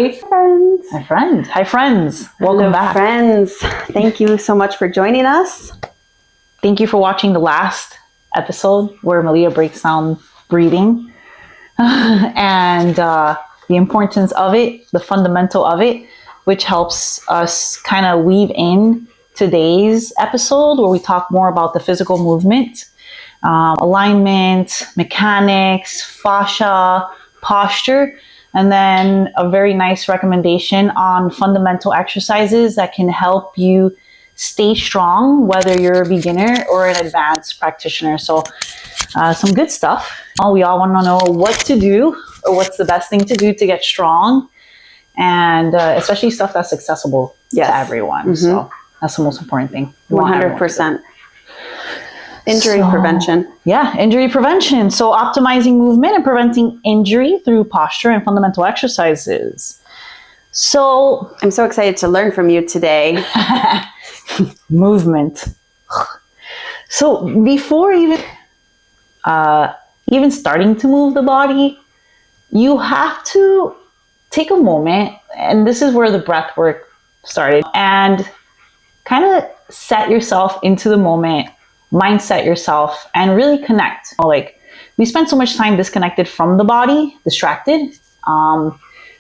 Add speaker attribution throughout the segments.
Speaker 1: Hi friends.
Speaker 2: Hi friends. Welcome back.
Speaker 1: Friends. Thank you so much for joining us.
Speaker 2: Thank you for watching the last episode where Malia breaks down breathing and the importance of it, the fundamental of it, which helps us kind of weave in today's episode where we talk more about the physical movement, alignment, mechanics, fascia, posture, and then a very nice recommendation on fundamental exercises that can help you stay strong, whether you're a beginner or an advanced practitioner. So some good stuff. We all want to know what to do or what's the best thing to do to get strong, and especially stuff that's accessible to everyone. Mm-hmm. So that's the most important thing.
Speaker 1: 100%. Injury prevention.
Speaker 2: Yeah, injury prevention. So optimizing movement and preventing injury through posture and fundamental exercises. So
Speaker 1: I'm so excited to learn from you today.
Speaker 2: Movement. So before even starting to move the body, you have to take a moment, and this is where the breath work started, and kind of set yourself into the moment, mindset yourself, and really connect. Like, we spend so much time disconnected from the body, distracted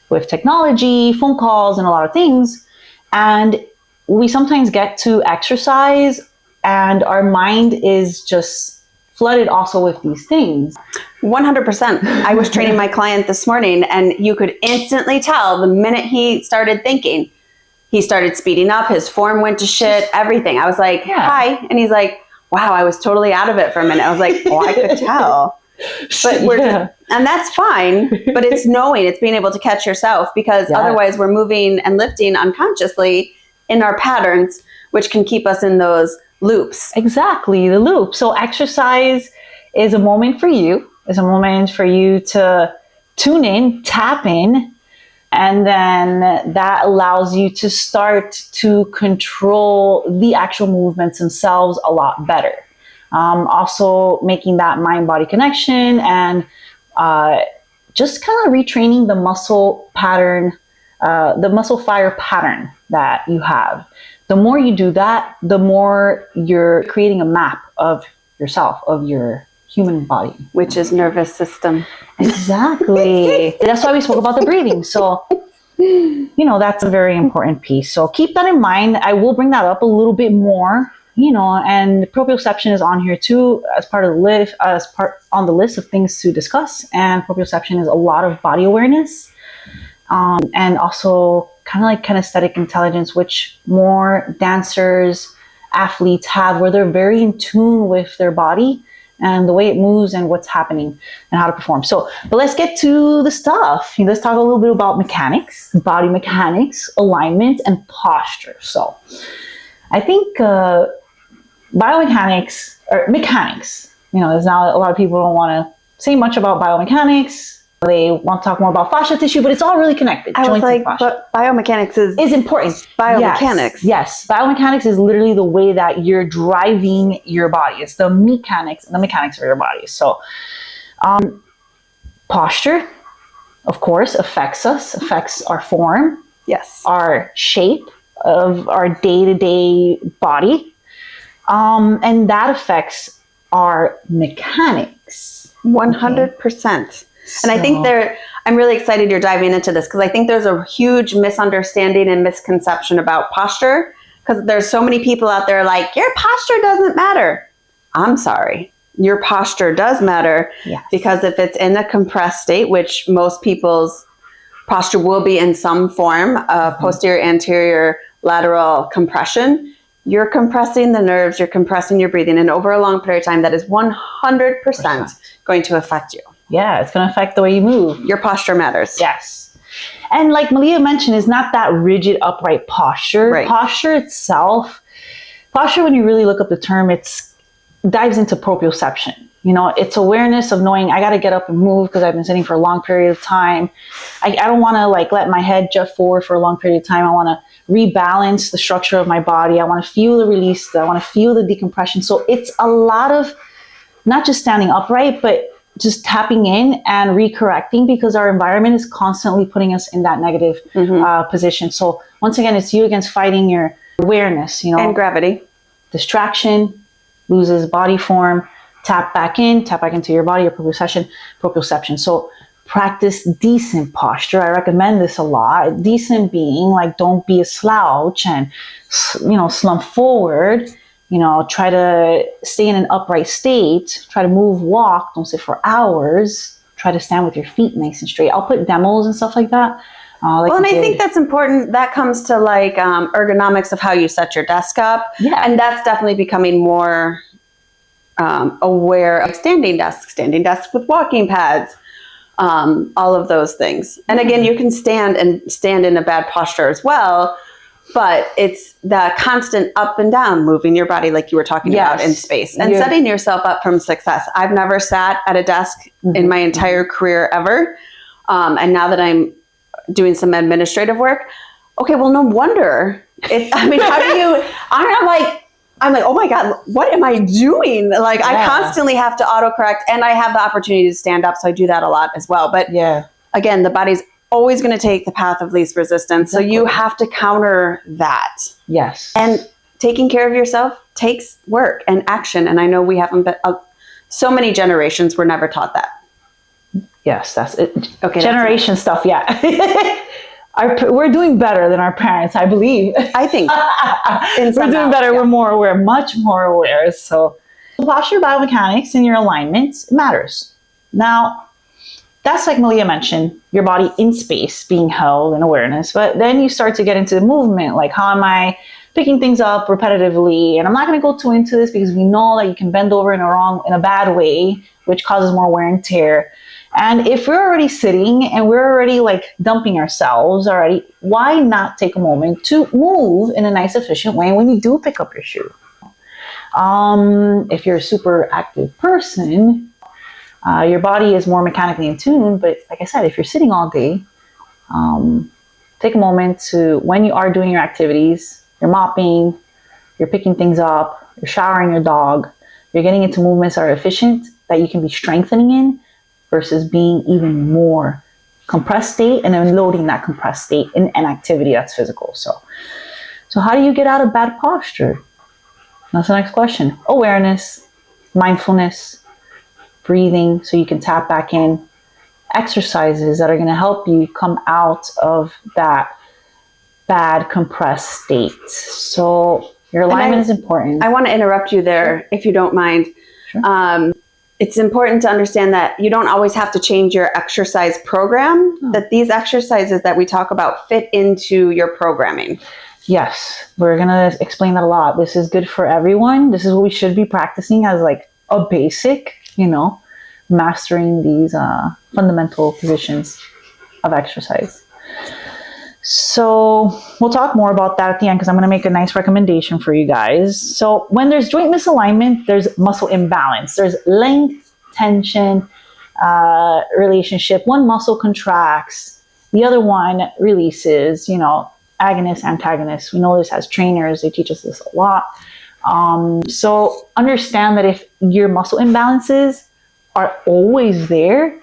Speaker 2: with technology, phone calls, and a lot of things. And we sometimes get to exercise and our mind is just flooded also with these things.
Speaker 1: 100%. I was training my client this morning and you could instantly tell the minute he started thinking, he started speeding up, his form went to shit, everything. I was like, hi. And he's like, wow, I was totally out of it for a minute. I was like, oh, I could tell. But and that's fine, but it's knowing, it's being able to catch yourself, because otherwise we're moving and lifting unconsciously in our patterns, which can keep us in those loops.
Speaker 2: Exactly, the loop. So exercise is a moment for you. It's a moment for you to tune in, tap in, and then that allows you to start to control the actual movements themselves a lot better. Also making that mind-body connection and just kind of retraining the muscle pattern, the muscle fire pattern that you have. The more you do that, the more you're creating a map of yourself, of your human body.
Speaker 1: Which is nervous system.
Speaker 2: Exactly. That's why we spoke about the breathing. So, that's a very important piece. So keep that in mind. I will bring that up a little bit more, and proprioception is on here too as part of the list, on the list of things to discuss. And proprioception is a lot of body awareness, and also kind of like kinesthetic intelligence, which more dancers, athletes have, where they're very in tune with their body and the way it moves and what's happening and how to perform. But let's get to the stuff. Let's talk a little bit about mechanics, body mechanics, alignment, and posture. So I think biomechanics, or mechanics, there's now a lot of people don't want to say much about biomechanics. They want to talk more about fascia tissue, but it's all really connected.
Speaker 1: I was like, but biomechanics is
Speaker 2: important.
Speaker 1: Biomechanics.
Speaker 2: Yes. Biomechanics is literally the way that you're driving your body. It's the mechanics of your body. So posture, of course, affects our form.
Speaker 1: Yes.
Speaker 2: Our shape of our day-to-day body. And that affects our mechanics.
Speaker 1: 100%. And I think I'm really excited you're diving into this, because I think there's a huge misunderstanding and misconception about posture, because there's so many people out there like, your posture doesn't matter. I'm sorry. Your posture does matter, because if it's in a compressed state, which most people's posture will be in some form of posterior, anterior, lateral compression, you're compressing the nerves, you're compressing your breathing, and over a long period of time, that is 100% going to affect you.
Speaker 2: Yeah, it's going to affect the way you move.
Speaker 1: Your posture matters.
Speaker 2: Yes. And like Malia mentioned, is not that rigid, upright posture.
Speaker 1: Right.
Speaker 2: Posture itself, when you really look up the term, it dives into proprioception. It's awareness of knowing I got to get up and move because I've been sitting for a long period of time. I don't want to let my head jut forward for a long period of time. I want to rebalance the structure of my body. I want to feel the release. I want to feel the decompression. So it's a lot of not just standing upright, but just tapping in and recorrecting, because our environment is constantly putting us in that negative position. So once again, it's you against fighting your awareness,
Speaker 1: and gravity.
Speaker 2: Distraction, loses body form, tap back into your body, your proprioception. So practice decent posture. I recommend this a lot. Decent being like, don't be a slouch and, slump forward. Try to stay in an upright state. Try to walk. Don't sit for hours. Try to stand with your feet nice and straight. I'll put demos and stuff like that.
Speaker 1: And I think that's important. That comes to like ergonomics of how you set your desk up.
Speaker 2: Yeah.
Speaker 1: And that's definitely becoming more aware of standing desks with walking pads, all of those things. And again, you can stand in a bad posture as well, but it's the constant up and down, moving your body like you were talking about in space and setting yourself up for success. I've never sat at a desk in my entire career ever. And now that I'm doing some administrative work, okay, well, no wonder. How do you, I'm like, oh my God, what am I doing? Like, I constantly have to autocorrect, and I have the opportunity to stand up. So I do that a lot as well. But again, the body's always going to take the path of least resistance. Exactly. So you have to counter that.
Speaker 2: Yes.
Speaker 1: And taking care of yourself takes work and action. And I know we haven't been, so many generations were never taught that.
Speaker 2: Yes, that's it.
Speaker 1: Okay,
Speaker 2: generation stuff, yeah. We're doing better than our parents, I believe.
Speaker 1: I think.
Speaker 2: We're doing better. Yeah. We're more aware, much more aware. So posture biomechanics and your alignment matters. Now, that's like Malia mentioned, your body in space being held in awareness. But then you start to get into the movement, like how am I picking things up repetitively? And I'm not going to go too into this because we know that you can bend over in a bad way, which causes more wear and tear. And if we're already sitting and we're already like dumping ourselves already, why not take a moment to move in a nice, efficient way when you do pick up your shoe? If you're a super active person, your body is more mechanically in tune. But like I said, if you're sitting all day, take a moment to, when you are doing your activities, you're mopping, you're picking things up, you're showering your dog, you're getting into movements that are efficient, that you can be strengthening in, versus being even more compressed state and then loading that compressed state in an activity that's physical. So how do you get out of bad posture? That's the next question. Awareness, mindfulness, breathing, so you can tap back in. Exercises that are going to help you come out of that bad compressed state. So your alignment is important.
Speaker 1: I want to interrupt you there, if you don't mind. Sure. It's important to understand that you don't always have to change your exercise program, that these exercises that we talk about fit into your programming.
Speaker 2: Yes, we're going to explain that a lot. This is good for everyone. This is what we should be practicing as like a basic, mastering these fundamental positions of exercise. So we'll talk more about that at the end, because I'm going to make a nice recommendation for you guys. So when there's joint misalignment, there's muscle imbalance. There's length, tension, relationship. One muscle contracts, the other one releases, agonist, antagonist. We know this as trainers. They teach us this a lot. So understand that if your muscle imbalances are always there,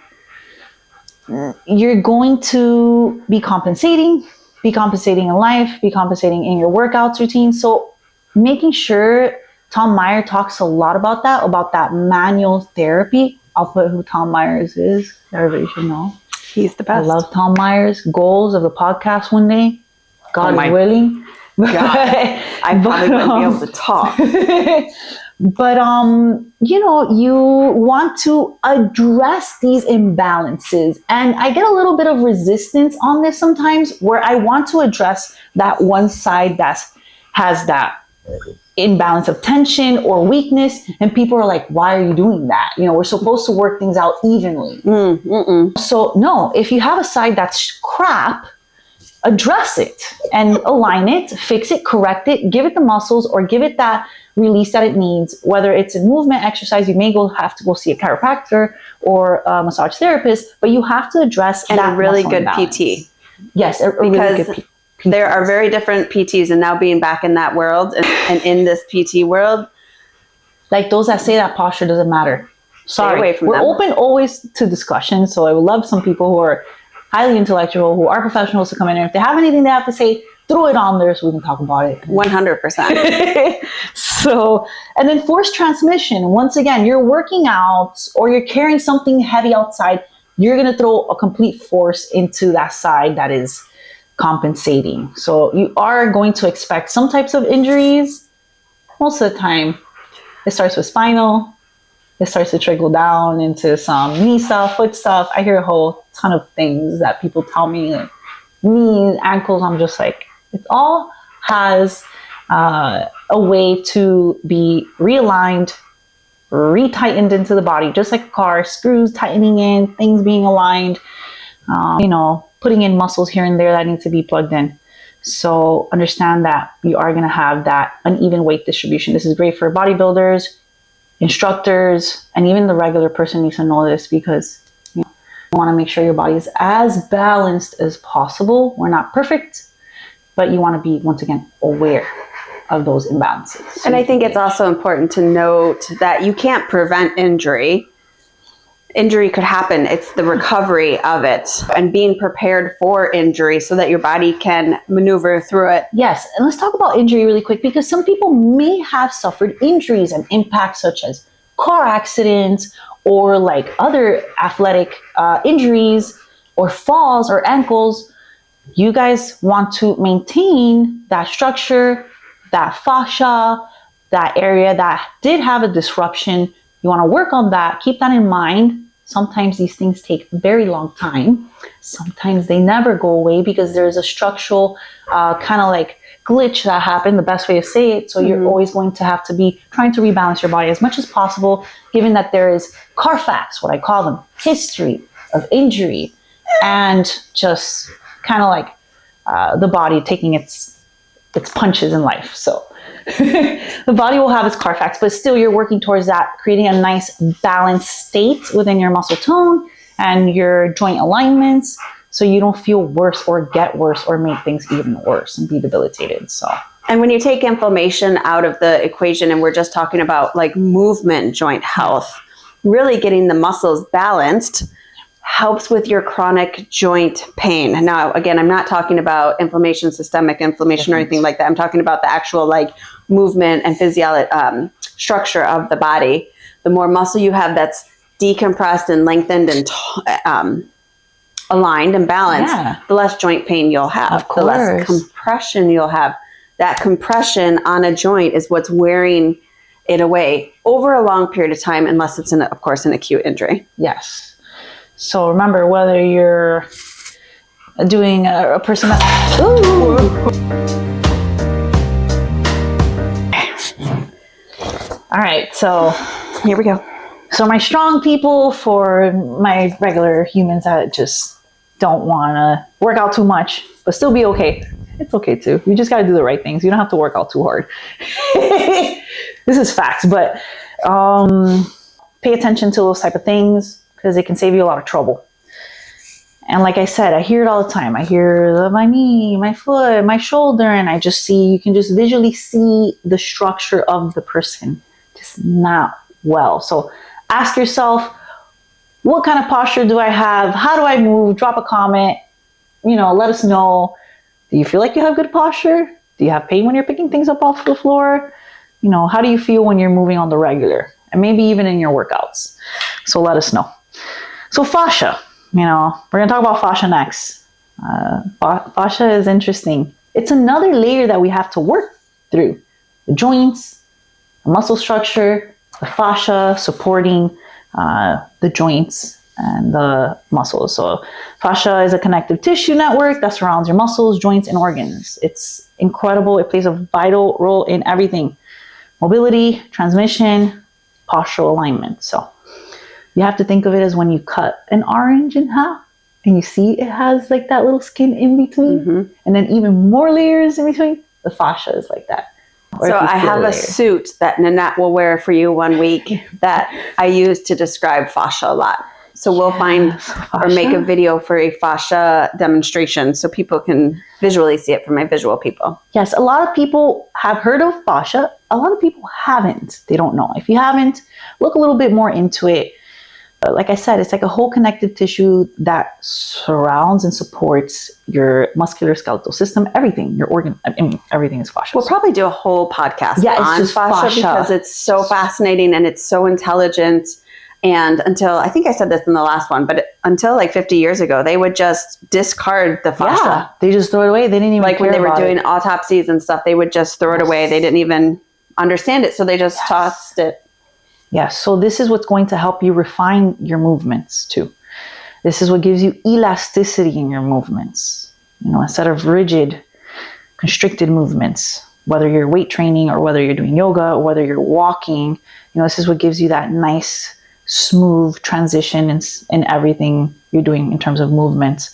Speaker 2: you're going to be compensating in life, be compensating in your workouts routine. So making sure, Tom Meyer talks a lot about that manual therapy. I'll put who Tom Myers is. Everybody should know.
Speaker 1: He's the best.
Speaker 2: I love Tom Myers. Goals of the podcast one day, God willing.
Speaker 1: God, I probably wouldn't be able to talk.
Speaker 2: But, you want to address these imbalances. And I get a little bit of resistance on this sometimes, where I want to address that one side that has that imbalance of tension or weakness. And people are like, why are you doing that? We're supposed to work things out evenly. So no, if you have a side that's crap, address it and align it, fix it, correct it, give it the muscles or give it that release that it needs. Whether it's a movement exercise, you may have to go see a chiropractor or a massage therapist, but you have to address
Speaker 1: and
Speaker 2: that
Speaker 1: a really good
Speaker 2: imbalance.
Speaker 1: PT.
Speaker 2: Yes, a really good PT.
Speaker 1: There are very different PTs, and now being back in that world and in this PT world,
Speaker 2: like those that say that posture doesn't matter. Sorry,
Speaker 1: away from
Speaker 2: we're
Speaker 1: them.
Speaker 2: open always to discussion. So I would love some people who are highly intellectual, who are professionals to come in. And if they have anything they have to say, throw it on there so we can talk about it.
Speaker 1: 100%.
Speaker 2: So, and then forced transmission. Once again, you're working out or you're carrying something heavy outside, you're going to throw a complete force into that side that is compensating. So you are going to expect some types of injuries. Most of the time, it starts with spinal. It starts to trickle down into some knee stuff, foot stuff. I hear a whole ton of things that people tell me, like knees, ankles. I'm just like, it all has a way to be realigned, retightened into the body, just like a car, screws tightening in, things being aligned, putting in muscles here and there that need to be plugged in. So understand that you are going to have that uneven weight distribution. This is great for bodybuilders, instructors, and even the regular person needs to know this because you want to make sure your body is as balanced as possible. We're not perfect, but you want to be, once again, aware of those imbalances.
Speaker 1: And I think it's also important to note that you can't prevent injury. Injury could happen. It's the recovery of it and being prepared for injury so that your body can maneuver through it.
Speaker 2: Yes, and let's talk about injury really quick because some people may have suffered injuries and impacts such as car accidents or like other athletic injuries or falls or ankles. You guys want to maintain that structure, that fascia, that area that did have a disruption. You want to work on that. Keep that in mind. Sometimes these things take a very long time. Sometimes they never go away because there's a structural kind of like glitch that happened, the best way to say it. So you're always going to have to be trying to rebalance your body as much as possible, given that there is Carfax, what I call them, history of injury, and just kind of like the body taking its punches in life. So the body will have its Carfax, but still you're working towards that, creating a nice balanced state within your muscle tone and your joint alignments so you don't feel worse or get worse or make things even worse and be debilitated. So,
Speaker 1: and when you take inflammation out of the equation and we're just talking about like movement joint health, really getting the muscles balanced helps with your chronic joint pain. Now, again, I'm not talking about inflammation, systemic inflammation or anything like that. I'm talking about the actual like movement and physiology structure of the body. The more muscle you have that's decompressed and lengthened and aligned and balanced, the less joint pain you'll have, the less compression you'll have. That compression on a joint is what's wearing it away over a long period of time, unless it's, of course, an acute injury.
Speaker 2: Yes. So remember, whether you're doing a person that... All right, so
Speaker 1: here we go.
Speaker 2: So my strong people for my regular humans that just don't want to work out too much, but still be okay. It's okay too. You just got to do the right things. You don't have to work out too hard. This is facts, but pay attention to those type of things because it can save you a lot of trouble. And like I said, I hear it all the time. I hear my knee, my foot, my shoulder, and you can just visually see the structure of the person just not well. So ask yourself, what kind of posture do I have? How do I move? Drop a comment. Let us know. Do you feel like you have good posture? Do you have pain when you're picking things up off the floor? How do you feel when you're moving on the regular? And maybe even in your workouts. So let us know. So fascia, we're going to talk about fascia next. Fascia is interesting. It's another layer that we have to work through. The joints, the muscle structure, the fascia supporting the joints and the muscles. So fascia is a connective tissue network that surrounds your muscles, joints, and organs. It's incredible. It plays a vital role in everything. Mobility, transmission, postural alignment. So you have to think of it as when you cut an orange in half and you see it has like that little skin in between and then even more layers in between. The fascia is like that.
Speaker 1: So I have a suit that Nanette will wear for you one week that I use to describe fascia a lot. So we'll find or make a
Speaker 2: fascia.
Speaker 1: video for a fascia demonstration so people can visually see it for my visual people.
Speaker 2: Yes, a lot of people have heard of fascia. A lot of people haven't. They don't know. If you haven't, look a little bit more into it. Like I said, it's like a whole connective tissue that surrounds and supports your musculoskeletal system, everything, your organ, I mean, everything is fascia.
Speaker 1: We'll probably do a whole podcast on
Speaker 2: just
Speaker 1: fascia because it's so fascinating and it's so intelligent. And until, I think I said this in the last one, but until like 50 years ago, they would just discard the fascia.
Speaker 2: Yeah, they just throw it away. They didn't even
Speaker 1: like
Speaker 2: care
Speaker 1: when they were
Speaker 2: about
Speaker 1: doing
Speaker 2: it.
Speaker 1: autopsies and stuff, they would just throw it away. They didn't even understand it. So they just tossed it.
Speaker 2: Yes, so this is what's going to help you refine your movements too. This is what gives you elasticity in your movements. You know, instead of rigid, constricted movements, whether you're weight training or whether you're doing yoga or whether you're walking, you know, this is what gives you that nice, smooth transition in everything you're doing in terms of movements.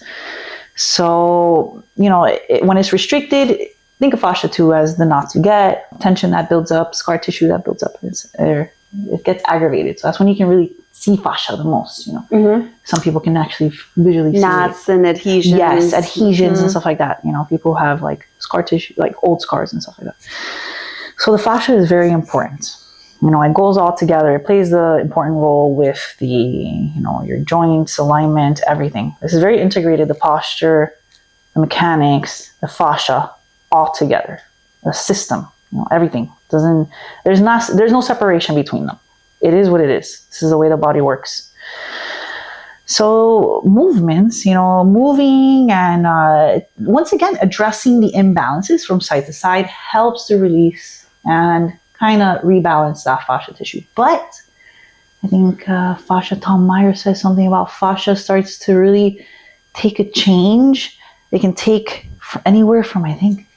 Speaker 2: So, you know, when it's restricted, think of fascia too as the knots you get, tension that builds up, scar tissue that builds up. It gets aggravated. So that's when you can really see fascia the most, you know.
Speaker 1: Mm-hmm.
Speaker 2: Some people can actually visually see
Speaker 1: knots and adhesions.
Speaker 2: Yes, adhesions and stuff like that. You know, people have like scar tissue, like old scars and stuff like that. So the fascia is very important. You know, it goes all together. It plays the important role with the, you know, your joints, alignment, everything. This is very integrated. The posture, the mechanics, the fascia, all together. The system, you know, everything. There's no separation between them. It is what it is. This is the way the body works. So movements, you know, moving and once again, addressing the imbalances from side to side helps to release and kind of rebalance that fascia tissue. But I think fascia, Tom Meyer says something about fascia starts to really take a change. It can take anywhere from, I think,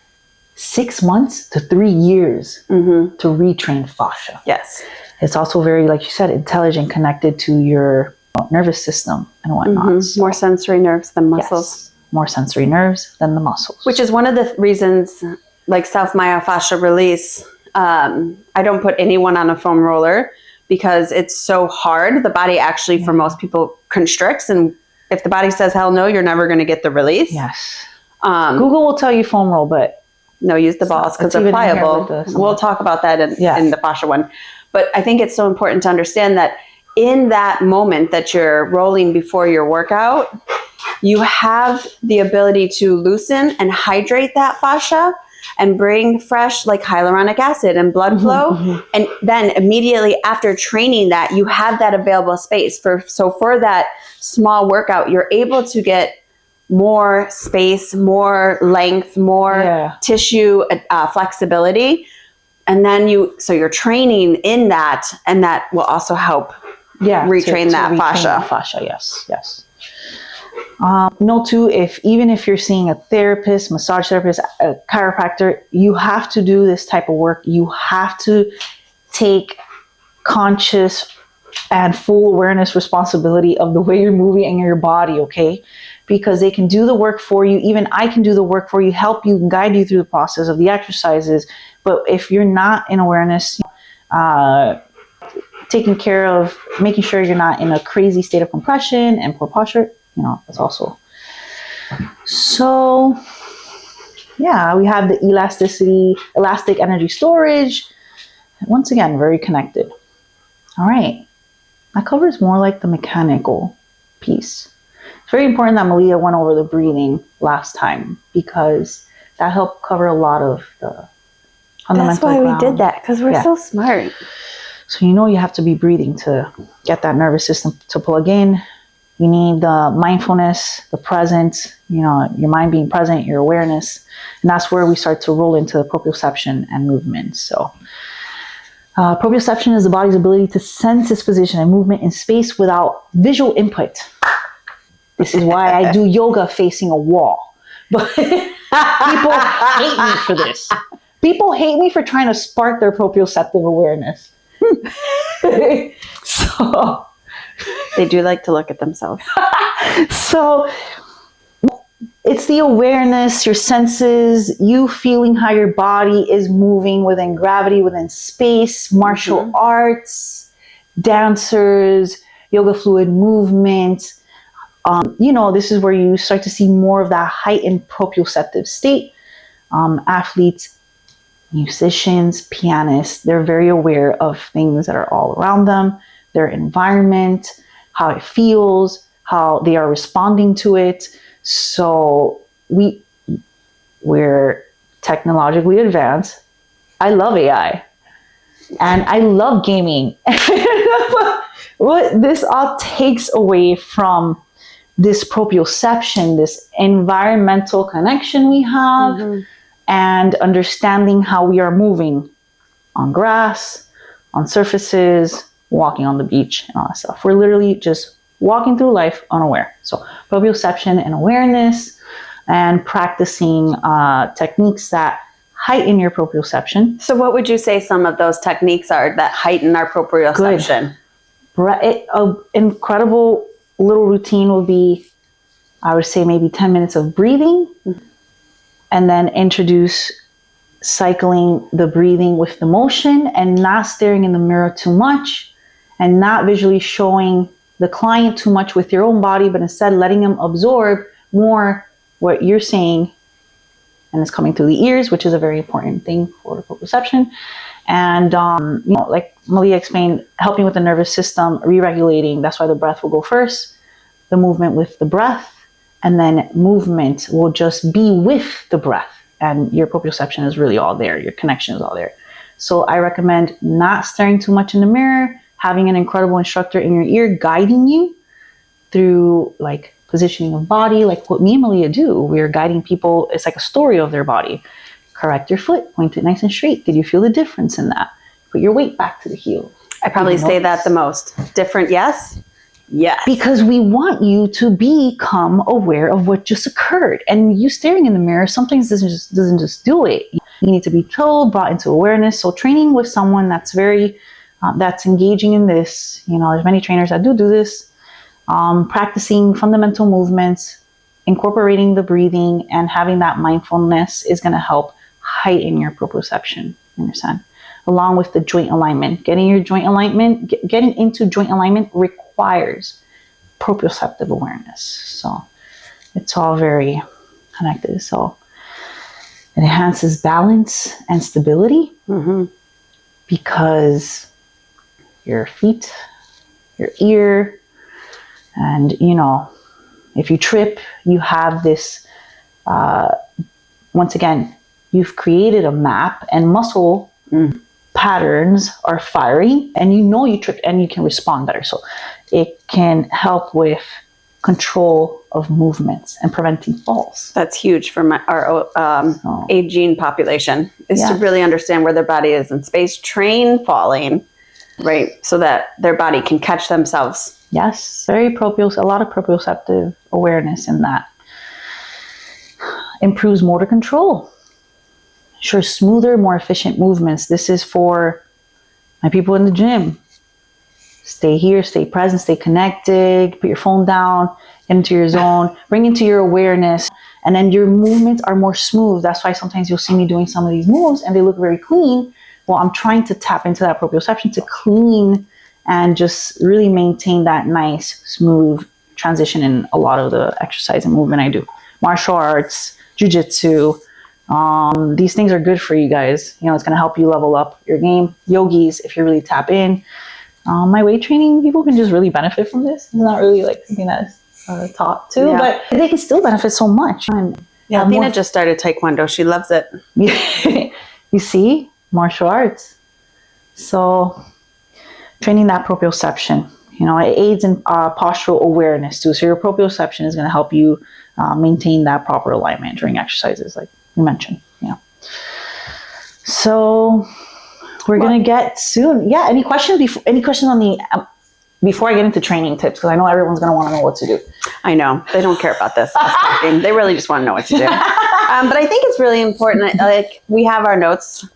Speaker 2: 6 months to 3 years to retrain fascia.
Speaker 1: Yes.
Speaker 2: It's also very, like you said, intelligent, connected to your nervous system and whatnot. So,
Speaker 1: more sensory nerves than muscles.
Speaker 2: yes, more sensory nerves than the muscles.
Speaker 1: Which is one of the reasons, like self-myofascial release, I don't put anyone on a foam roller because it's so hard. The body actually, for most people, constricts. And if the body says, hell no, you're never going to get the release.
Speaker 2: Yes. Google will tell you foam roll, but
Speaker 1: no, use the balls because they're pliable. We'll talk about that in the fascia one. But I think it's so important to understand that in that moment that you're rolling before your workout, you have the ability to loosen and hydrate that fascia and bring fresh like hyaluronic acid and blood flow. And then immediately after training that, you have that available space. So for that small workout, you're able to get more space, more length, more tissue flexibility. And then you're training in that, and that will also help retrain that fascia.
Speaker 2: Yes. Note too, even if you're seeing a therapist, massage therapist, a chiropractor, you have to do this type of work. You have to take conscious and full awareness responsibility of the way you're moving in your body, okay? Because they can do the work for you. Even I can do the work for you, help you, guide you through the process of the exercises. But if you're not in awareness, taking care of, making sure you're not in a crazy state of compression and poor posture, you know, that's also. So, yeah, we have the elastic energy storage. Once again, very connected. All right. That covers more like the mechanical piece. It's very important that Malia went over the breathing last time because that helped cover a lot of the fundamental
Speaker 1: That's why
Speaker 2: ground.
Speaker 1: we did that, because we're so smart.
Speaker 2: So you have to be breathing to get that nervous system to plug in. You need the mindfulness, the presence, you know, your mind being present, your awareness. And that's where we start to roll into proprioception and movement. So proprioception is the body's ability to sense its position and movement in space without visual input. This is why I do yoga facing a wall. But people hate me for this. People hate me for trying to spark their proprioceptive awareness. So
Speaker 1: they do like to look at themselves.
Speaker 2: So it's the awareness, your senses, you feeling how your body is moving within gravity, within space, martial arts, dancers, yoga fluid movement. This is where you start to see more of that heightened proprioceptive state. Athletes, musicians, pianists, they're very aware of things that are all around them, their environment, how it feels, how they are responding to it. So we're technologically advanced. I love AI and I love gaming. What this all takes away from this proprioception, this environmental connection we have, and understanding how we are moving on grass, on surfaces, walking on the beach, and all that stuff. We're literally just walking through life unaware. So proprioception and awareness, and practicing techniques that heighten your proprioception.
Speaker 1: So what would you say some of those techniques are that heighten our proprioception?
Speaker 2: An incredible little routine will be, I would say, maybe 10 minutes of breathing, and then introduce cycling the breathing with the motion and not staring in the mirror too much and not visually showing the client too much with your own body, but instead letting them absorb more what you're saying, and it's coming through the ears, which is a very important thing for proprioception. And, like Malia explained, helping with the nervous system, re-regulating. That's why the breath will go first, the movement with the breath, and then movement will just be with the breath. And your proprioception is really all there. Your connection is all there. So I recommend not staring too much in the mirror, having an incredible instructor in your ear guiding you through like positioning of body, like what me and Malia do. We're guiding people. It's like a story of their body. Correct your foot, point it nice and straight. Did you feel the difference in that? Put your weight back to the heel.
Speaker 1: I probably say that the most. Different, yes? Yes.
Speaker 2: Because we want you to become aware of what just occurred. And you staring in the mirror sometimes doesn't just do it. You need to be told, brought into awareness. So training with someone that's very, that's engaging in this, there's many trainers that do this, practicing fundamental movements, incorporating the breathing, and having that mindfulness is going to help heighten your proprioception, you understand? Along with the joint alignment. Getting into joint alignment requires proprioceptive awareness. So it's all very connected. So it enhances balance and stability because your feet, your ear, and if you trip, you have this, once again, you've created a map and muscle patterns are firing, and you tripped and you can respond better. So it can help with control of movements and preventing falls.
Speaker 1: That's huge for our aging population, is to really understand where their body is in space, train falling, right? So that their body can catch themselves.
Speaker 2: Yes, a lot of proprioceptive awareness in that. Improves motor control. Sure, smoother, more efficient movements. This is for my people in the gym. Stay here, stay present, stay connected, put your phone down, get into your zone, bring into your awareness, and then your movements are more smooth. That's why sometimes you'll see me doing some of these moves and they look very clean. Well, I'm trying to tap into that proprioception to clean and just really maintain that nice, smooth transition in a lot of the exercise and movement I do. Martial arts, jiu-jitsu, these things are good for you guys. It's going to help you level up your game. Yogis, if you really tap in. My weight training, people can just really benefit from this. It's not really like something that's taught to, but they can still benefit so much.
Speaker 1: Athena just started Taekwondo. She loves it.
Speaker 2: You see, martial arts. So training that proprioception, it aids in postural awareness too. So your proprioception is going to help you maintain that proper alignment during exercises, like we mentioned. So we're going to get soon. Yeah. Any questions on the before I get into training tips? Because I know everyone's going to want to know what to do.
Speaker 1: I know they don't care about this. They really just want to know what to do. But I think it's really important. Like we have our notes.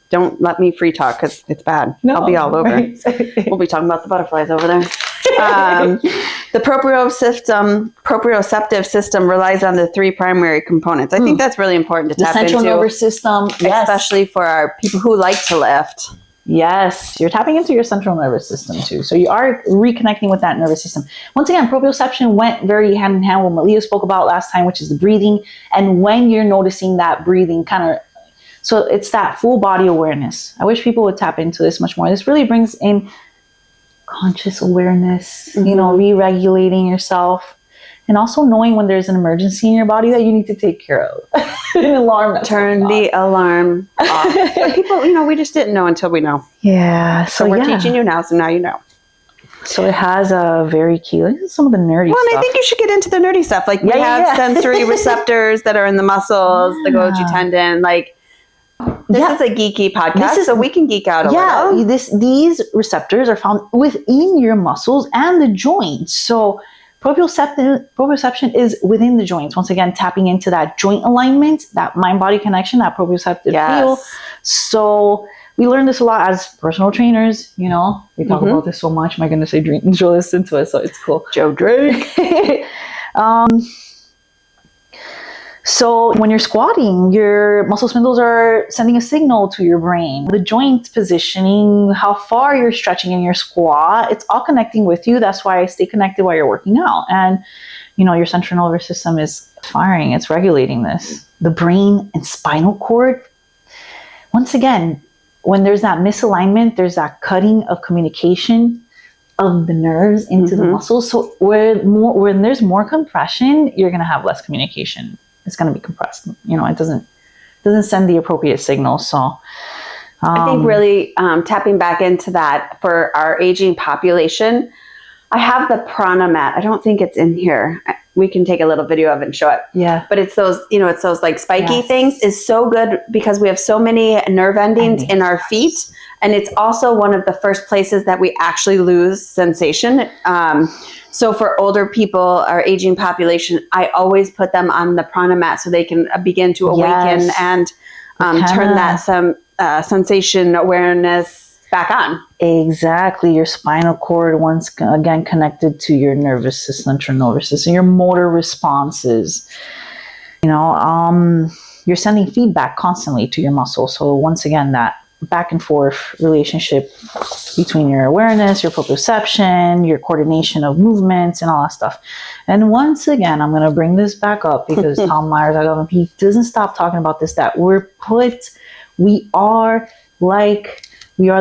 Speaker 1: Don't let me free talk because it's bad. No, I'll be all over. Right. We'll be talking about the butterflies over there. The proprioceptive system relies on the three primary components. I think that's really important to tap into.
Speaker 2: The central nervous system,
Speaker 1: especially for our people who like to lift.
Speaker 2: Yes, you're tapping into your central nervous system too. So you are reconnecting with that nervous system. Once again, proprioception went very hand in hand with what Malia spoke about last time, which is the breathing. And when you're noticing that breathing kind of, so it's that full body awareness. I wish people would tap into this much more. This really brings in conscious awareness, you know, re-regulating yourself. And also knowing when there's an emergency in your body that you need to take care of. An alarm.
Speaker 1: Turn the alarm off. But people, you know, we just didn't know until we know.
Speaker 2: Yeah.
Speaker 1: So we're teaching you now, so now you know.
Speaker 2: So it has a very key, like some of the nerdy stuff.
Speaker 1: Well, and I think you should get into the nerdy stuff. Like we have sensory receptors that are in the muscles, the Golgi tendon. Like this is a geeky podcast, so we can geek out a little.
Speaker 2: Yeah, these receptors are found within your muscles and the joints. So proprioception is within the joints. Once again, tapping into that joint alignment, that mind-body connection, that proprioceptive feel. So we learn this a lot as personal trainers. You know, we talk about this so much. Am I going to say Joe listen to it? So it's cool.
Speaker 1: Joe Drake.
Speaker 2: So when you're squatting, your muscle spindles are sending a signal to your brain. The joint positioning, how far you're stretching in your squat, it's all connecting with you. That's why I stay connected while you're working out. And, you know, your central nervous system is firing. It's regulating this. The brain and spinal cord. Once again, when there's that misalignment, there's that cutting of communication of the nerves into the muscles. So when there's more compression, you're going to have less communication. It's going to be compressed. You know, it doesn't send the appropriate signal. So
Speaker 1: I think really tapping back into that for our aging population, I have the prana mat. I don't think it's in here. We can take a little video of it and show it.
Speaker 2: Yeah.
Speaker 1: But it's those, you know, it's those like spiky things is so good because we have so many nerve endings in our feet. And it's also one of the first places that we actually lose sensation. So for older people, our aging population, I always put them on the prana mat so they can begin to awaken and turn that sensation awareness back on.
Speaker 2: Exactly. Your spinal cord, once again connected to your nervous system, central nervous system, your motor responses. You know, you're sending feedback constantly to your muscles. So once again, that back and forth relationship between your awareness, your proprioception, your coordination of movements and all that stuff. And once again, I'm going to bring this back up because Tom Myers, he doesn't stop talking about this, that we are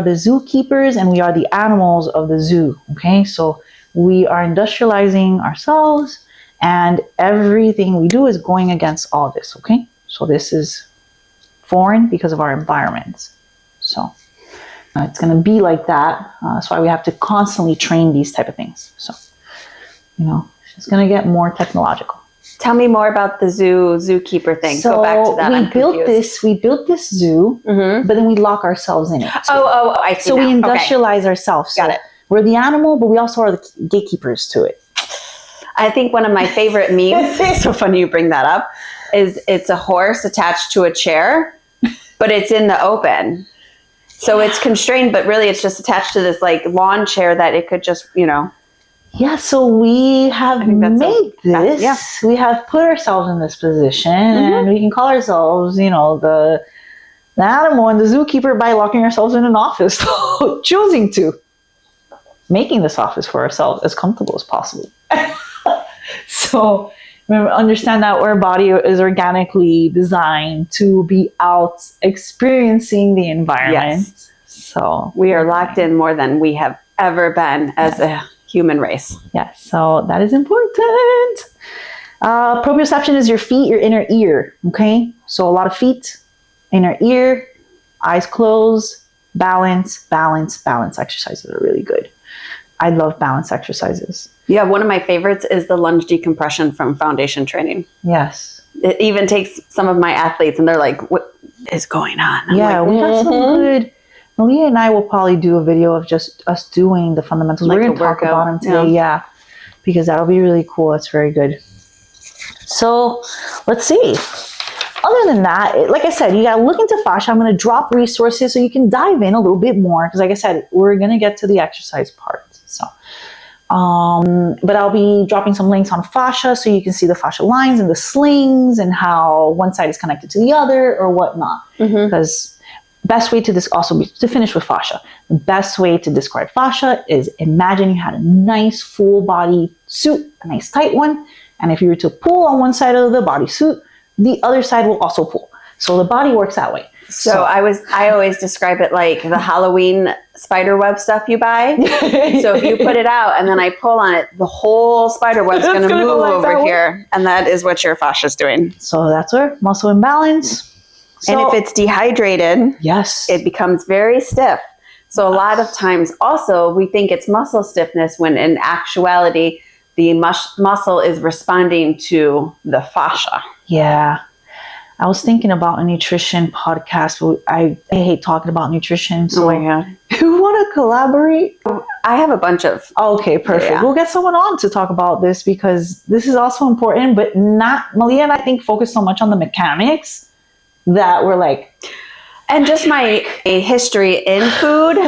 Speaker 2: the zookeepers and we are the animals of the zoo. Okay. So we are industrializing ourselves and everything we do is going against all this. Okay. So this is foreign because of our environment. So it's going to be like that. That's why we have to constantly train these type of things. So, you know, it's going to get more technological.
Speaker 1: Tell me more about the zookeeper thing.
Speaker 2: So
Speaker 1: go back to that.
Speaker 2: we built this zoo, but then we lock ourselves in it.
Speaker 1: Oh, I see.
Speaker 2: So we industrialize ourselves. So
Speaker 1: got it.
Speaker 2: We're the animal, but we also are the gatekeepers to it.
Speaker 1: I think one of my favorite memes, it's so funny you bring that up, is it's a horse attached to a chair, but it's in the open. So it's constrained, but really it's just attached to this like lawn chair that it could just, you know.
Speaker 2: Yeah, so we have made this. Yeah. We have put ourselves in this position and we can call ourselves, you know, the animal and the zookeeper by locking ourselves in an office, choosing to. Making this office for ourselves as comfortable as possible. So remember, understand that our body is organically designed to be out experiencing the environment. Yes. So
Speaker 1: we are locked in more than we have ever been as a human race.
Speaker 2: Yes, so that is important. Proprioception is your feet, your inner ear. Okay, so a lot of feet, inner ear, eyes closed, balance exercises are really good. I love balance exercises.
Speaker 1: Yeah, one of my favorites is the lunge decompression from foundation training.
Speaker 2: Yes.
Speaker 1: It even takes some of my athletes and they're like, what is going on? I'm
Speaker 2: like, we got some good. Malia and I will probably do a video of just us doing the fundamentals. Like we're going to talk about them today. Because that'll be really cool. It's very good. So let's see. Other than that, like I said, you got to look into fascia. I'm going to drop resources so you can dive in a little bit more. Because like I said, we're going to get to the exercise part. So, but I'll be dropping some links on fascia so you can see the fascia lines and the slings and how one side is connected to the other or whatnot. Because best way to this also to finish with fascia. The best way to describe fascia is imagine you had a nice full body suit, a nice tight one, and if you were to pull on one side of the bodysuit, the other side will also pull. So the body works that way.
Speaker 1: So I always describe it like the Halloween spider web stuff you buy. So if you put it out and then I pull on it, the whole spider web's going to move over here. And that is what your fascia is doing.
Speaker 2: So that's where muscle imbalance. So,
Speaker 1: and if it's dehydrated,
Speaker 2: yes,
Speaker 1: it becomes very stiff. So a lot of times also we think it's muscle stiffness when in actuality, the muscle is responding to the fascia.
Speaker 2: Yeah. I was thinking about a nutrition podcast. I hate talking about nutrition. So
Speaker 1: oh my God.
Speaker 2: You want to collaborate?
Speaker 1: I have a bunch of.
Speaker 2: Okay, perfect.
Speaker 1: Yeah.
Speaker 2: We'll get someone on to talk about this because this is also important, but not, Malia and I think focus so much on the mechanics that we're like.
Speaker 1: And just my history in food.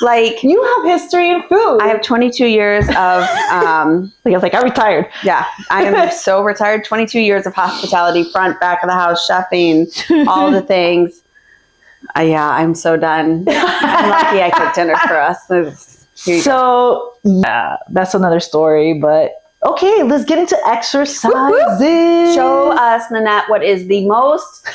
Speaker 1: Like,
Speaker 2: you have history in food.
Speaker 1: I have 22 years of,
Speaker 2: I was like, I'm retired.
Speaker 1: Yeah, I am so retired. 22 years of hospitality, front, back of the house, chefing, all the things. Yeah, I'm so done. I'm lucky I cooked dinner for us.
Speaker 2: So, yeah, that's another story. But okay, let's get into exercises. Woo-hoo.
Speaker 1: Show us, Nanette, what is the most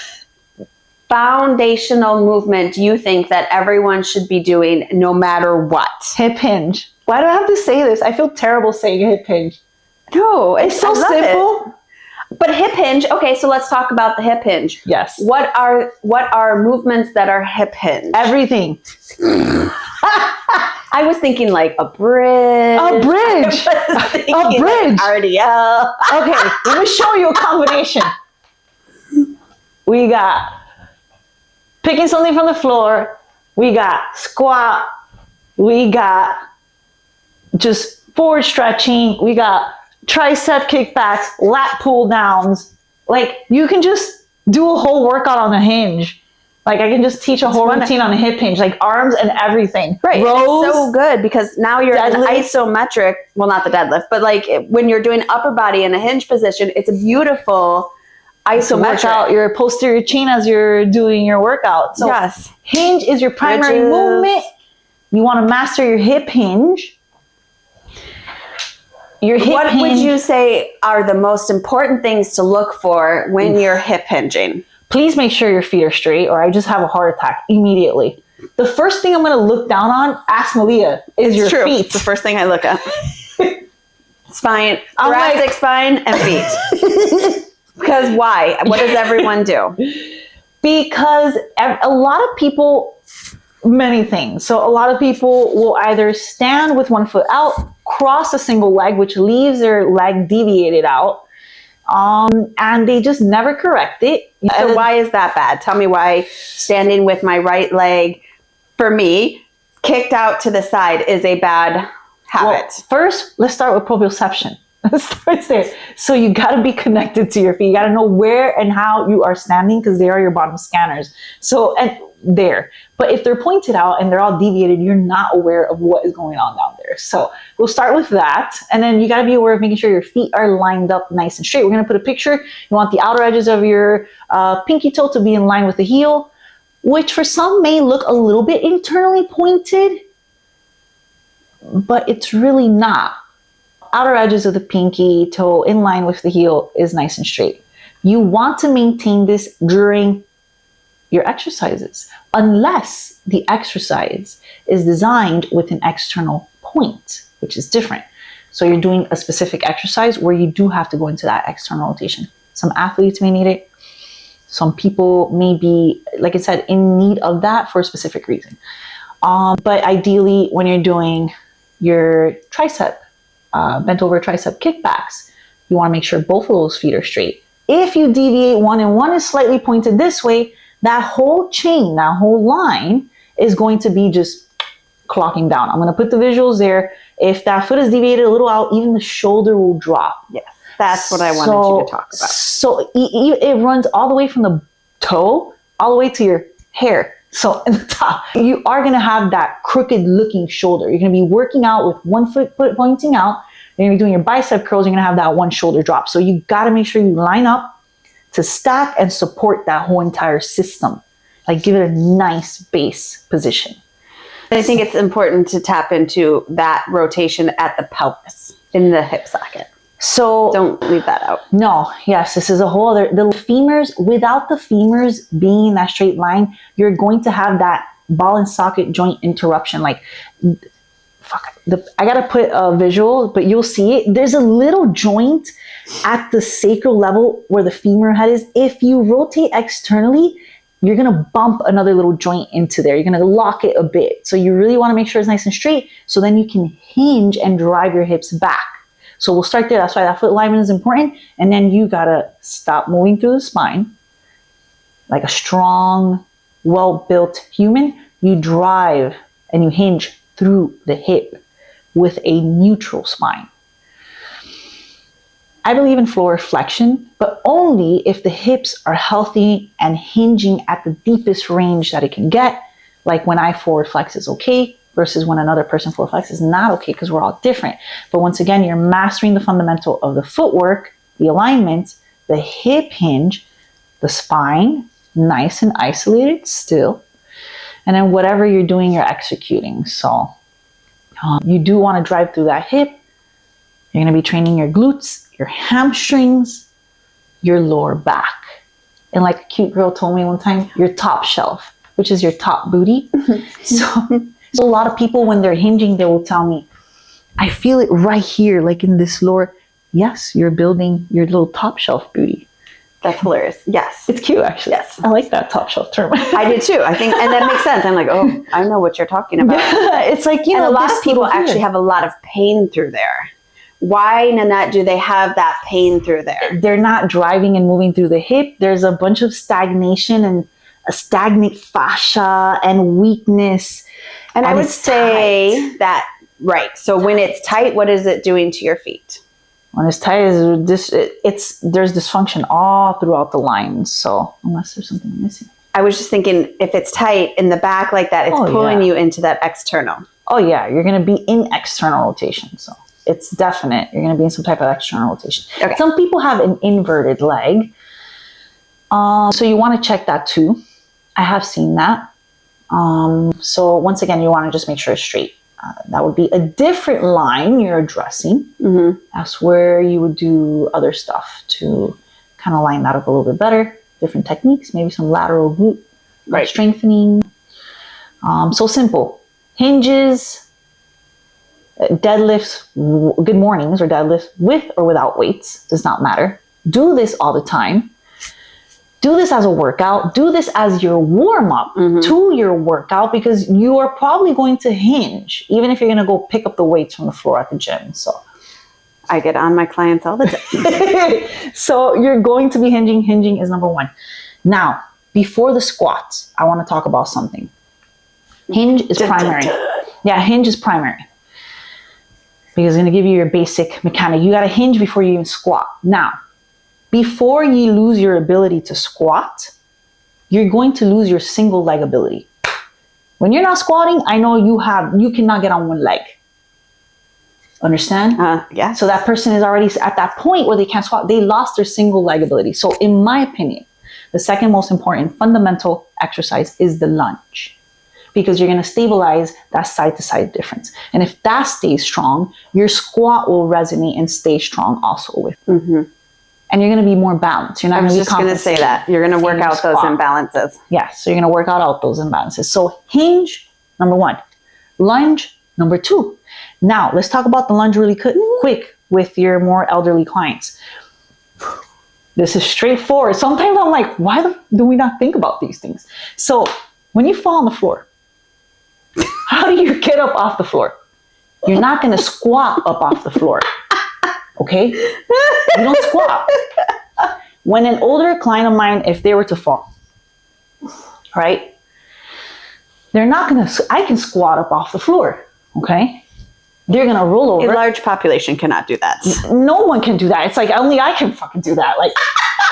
Speaker 1: foundational movement you think that everyone should be doing no matter what?
Speaker 2: Hip hinge. Why do I have to say this? I feel terrible saying hip hinge.
Speaker 1: No,
Speaker 2: it's so simple.
Speaker 1: But hip hinge, okay, so let's talk about the hip hinge.
Speaker 2: Yes.
Speaker 1: What are movements that are hip hinge?
Speaker 2: Everything.
Speaker 1: I was thinking like a bridge.
Speaker 2: A bridge. A bridge.
Speaker 1: Like RDL.
Speaker 2: Okay, let me show you a combination. We got picking something from the floor. We got squat. We got just forward stretching. We got tricep kickbacks, lat pull downs. Like, you can just do a whole workout on a hinge. Like, I can just teach a whole routine on a hip hinge, like arms and everything.
Speaker 1: Right.
Speaker 2: Rows,
Speaker 1: it's so good because now you're in isometric. Well, not the deadlift, but like when you're doing upper body in a hinge position, it's a beautiful isometric.
Speaker 2: Work out your posterior chain as you're doing your workout. So
Speaker 1: yes.
Speaker 2: Hinge is your primary movement. You want to master your hip hinge.
Speaker 1: What would you say are the most important things to look for when you're hip hinging?
Speaker 2: Please make sure your feet are straight or I just have a heart attack immediately. The first thing I'm going to look down on, ask Malia, is your feet.
Speaker 1: It's the first thing I look at. Spine, thoracic spine, and feet. Because why? What does everyone do? Because
Speaker 2: a lot of people, many things. So a lot of people will either stand with one foot out, cross a single leg, which leaves their leg deviated out, and they just never correct it.
Speaker 1: So why is that bad? Tell me why standing with my right leg, for me, kicked out to the side is a bad habit.
Speaker 2: Well, first, let's start with proprioception. Let's start there. So you got to be connected to your feet. You got to know where and how you are standing because they are your bottom scanners. So, and there. But if they're pointed out and they're all deviated, you're not aware of what is going on down there. So we'll start with that. And then you got to be aware of making sure your feet are lined up nice and straight. We're going to put a picture. You want the outer edges of your pinky toe to be in line with the heel, which for some may look a little bit internally pointed, but it's really not. Outer edges of the pinky toe in line with the heel is nice and straight. You want to maintain this during your exercises, unless the exercise is designed with an external point, which is different. So you're doing a specific exercise where you do have to go into that external rotation. Some athletes may need it. Some people may be, like I said, in need of that for a specific reason. But ideally, when you're doing your tricep, bent over tricep kickbacks, you want to make sure both of those feet are straight. If you deviate one and one is slightly pointed this way, that whole chain, that whole line is going to be just clocking down. I'm going to put the visuals there. If that foot is deviated a little out, even the shoulder will drop.
Speaker 1: Yes, that's what I wanted you to talk about.
Speaker 2: So it runs all the way from the toe, all the way to your hair. So in the top, you are going to have that crooked looking shoulder. You're going to be working out with one foot pointing out. You're going to be doing your bicep curls. You're going to have that one shoulder drop. So you got to make sure you line up to stack and support that whole entire system. Like give it a nice base position.
Speaker 1: I think it's important to tap into that rotation at the pelvis in the hip socket.
Speaker 2: So
Speaker 1: don't leave that out.
Speaker 2: No, yes, this is a whole other, the femurs, without the femurs being in that straight line, you're going to have that ball and socket joint interruption. Like, I gotta put a visual, but you'll see it. There's a little joint at the sacral level where the femur head is. If you rotate externally, you're gonna bump another little joint into there. You're gonna lock it a bit. So you really wanna make sure it's nice and straight so then you can hinge and drive your hips back. So we'll start there. That's why that foot alignment is important. And then you gotta stop moving through the spine. Like a strong, well-built human, you drive and you hinge through the hip with a neutral spine. I believe in floor flexion, but only if the hips are healthy and hinging at the deepest range that it can get. Like when I forward flex is okay, versus when another person forward flex is not okay, because we're all different. But once again, you're mastering the fundamental of the footwork, the alignment, the hip hinge, the spine, nice and isolated still. And then whatever you're doing, you're executing. So you do want to drive through that hip. You're going to be training your glutes, your hamstrings, your lower back. And like a cute girl told me one time, your top shelf, which is your top booty. So a lot of people, when they're hinging, they will tell me, I feel it right here, like in this lower. Yes, you're building your little top shelf booty.
Speaker 1: That's hilarious. Yes.
Speaker 2: It's cute, actually.
Speaker 1: Yes.
Speaker 2: I like that top shelf term.
Speaker 1: I do too. I think, and that makes sense. I'm like, oh, I know what you're talking about.
Speaker 2: Yeah, it's like, you know,
Speaker 1: a lot of people actually have a lot of pain through there. Why, Nanette, do they have that pain through there?
Speaker 2: They're not driving and moving through the hip. There's a bunch of stagnation and a stagnant fascia and weakness.
Speaker 1: And I would say that, right. So when it's tight, what is it doing to your feet?
Speaker 2: When it's tight, there's dysfunction all throughout the lines. So unless there's something missing.
Speaker 1: I was just thinking, if it's tight in the back like that, it's pulling you into that external.
Speaker 2: Oh yeah, you're going to be in external rotation. So it's definite. You're going to be in some type of external rotation. Okay. Some people have an inverted leg. So you want to check that too. I have seen that. So once again, you want to just make sure it's straight. That would be a different line you're addressing. Mm-hmm. That's where you would do other stuff to kind of line that up a little bit better. Different techniques, maybe some lateral glute strengthening. So simple. Hinges, deadlifts, good mornings or deadlifts with or without weights, does not matter. Do this all the time. Do this as a workout. Do this as your warm-up to your workout, because you are probably going to hinge, even if you're going to go pick up the weights from the floor at the gym. So
Speaker 1: I get on my clients all the time.
Speaker 2: So you're going to be hinging. Hinging is number one. Now, before the squats, I want to talk about something. Hinge is primary. Yeah, hinge is primary. Because it's going to give you your basic mechanic. You got to hinge before you even squat. Now, before you lose your ability to squat, you're going to lose your single leg ability. When you're not squatting, I know you cannot get on one leg. Understand?
Speaker 1: Yeah.
Speaker 2: So that person is already at that point where they can't squat. They lost their single leg ability. So in my opinion, the second most important fundamental exercise is the lunge, because you're going to stabilize that side to side difference. And if that stays strong, your squat will resonate and stay strong also with. And you're going to be more balanced. You're not going to be
Speaker 1: just going to say that. You're going to work out those imbalances.
Speaker 2: Yes. So you're going to work out those imbalances. So hinge, number one. Lunge, number two. Now, let's talk about the lunge really quick with your more elderly clients. This is straightforward. Sometimes I'm like, why do we not think about these things? So when you fall on the floor, how do you get up off the floor? You're not going to squat up off the floor. Okay? You don't squat. When an older client of mine, if they were to fall, right? They're not going to, I can squat up off the floor. Okay? They're going to roll over.
Speaker 1: A large population cannot do that.
Speaker 2: No one can do that. It's like, only I can fucking do that. Like,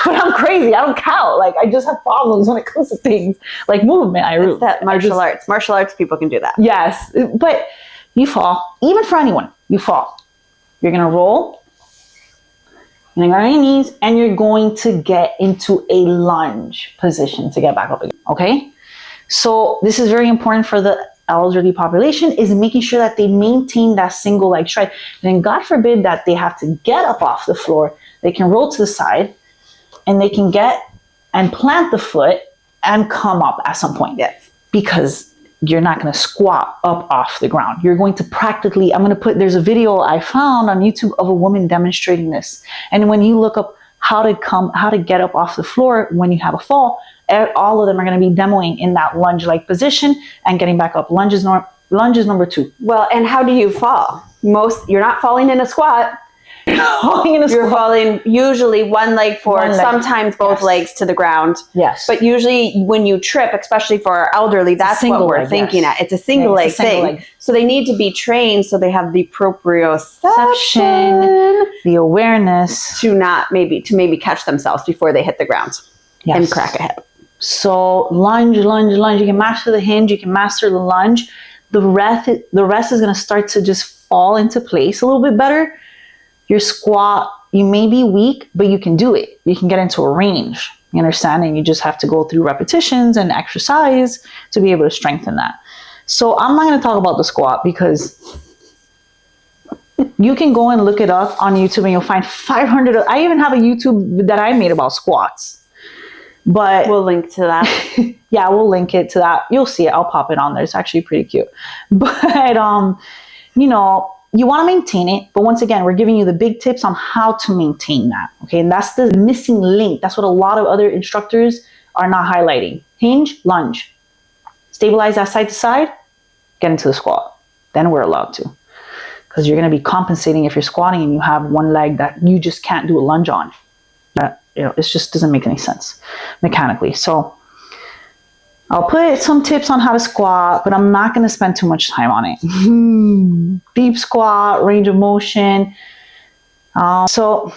Speaker 2: but I'm crazy. I don't count. Like, I just have problems when it comes to things like movement.
Speaker 1: It's that martial arts. Martial arts people can do that.
Speaker 2: Yes. But you fall. Even for anyone, you fall. You're going to roll. You're going to go on your knees, and you're going to get into a lunge position to get back up again. Okay? So this is very important for the elderly population, is making sure that they maintain that single leg stride. And then God forbid that they have to get up off the floor, they can roll to the side and they can get and plant the foot and come up at some point.
Speaker 1: Yes.
Speaker 2: Because you're not going to squat up off the ground. You're going to practically, there's a video I found on YouTube of a woman demonstrating this. And when you look up how to get up off the floor when you have a fall, all of them are going to be demoing in that lunge-like position and getting back up. Lunge is number 2.
Speaker 1: Well, and how do you fall? You're not falling in a squat. You're falling usually one leg forward, sometimes both legs to the ground.
Speaker 2: Yes.
Speaker 1: But usually when you trip, especially for our elderly, that's what we're thinking at. It's a single leg thing. So they need to be trained so they have the proprioception,
Speaker 2: the awareness
Speaker 1: to maybe catch themselves before they hit the ground and crack a hip.
Speaker 2: So lunge. You can master the hinge, you can master the lunge. The rest is going to start to just fall into place a little bit better. Your squat, you may be weak, but you can do it. You can get into a range, you understand? And you just have to go through repetitions and exercise to be able to strengthen that. So I'm not going to talk about the squat because you can go and look it up on YouTube and you'll find 500. I even have a YouTube that I made about squats. But
Speaker 1: we'll link to that.
Speaker 2: Yeah, we'll link it to that. You'll see it. I'll pop it on there. It's actually pretty cute. But, you want to maintain it, but once again, we're giving you the big tips on how to maintain that, okay? And that's the missing link. That's what a lot of other instructors are not highlighting. Hinge, lunge. Stabilize that side to side, get into the squat. Then we're allowed to. Because you're going to be compensating if you're squatting and you have one leg that you just can't do a lunge on. It just doesn't make any sense mechanically. So I'll put some tips on how to squat, but I'm not going to spend too much time on it. Deep squat, range of motion. So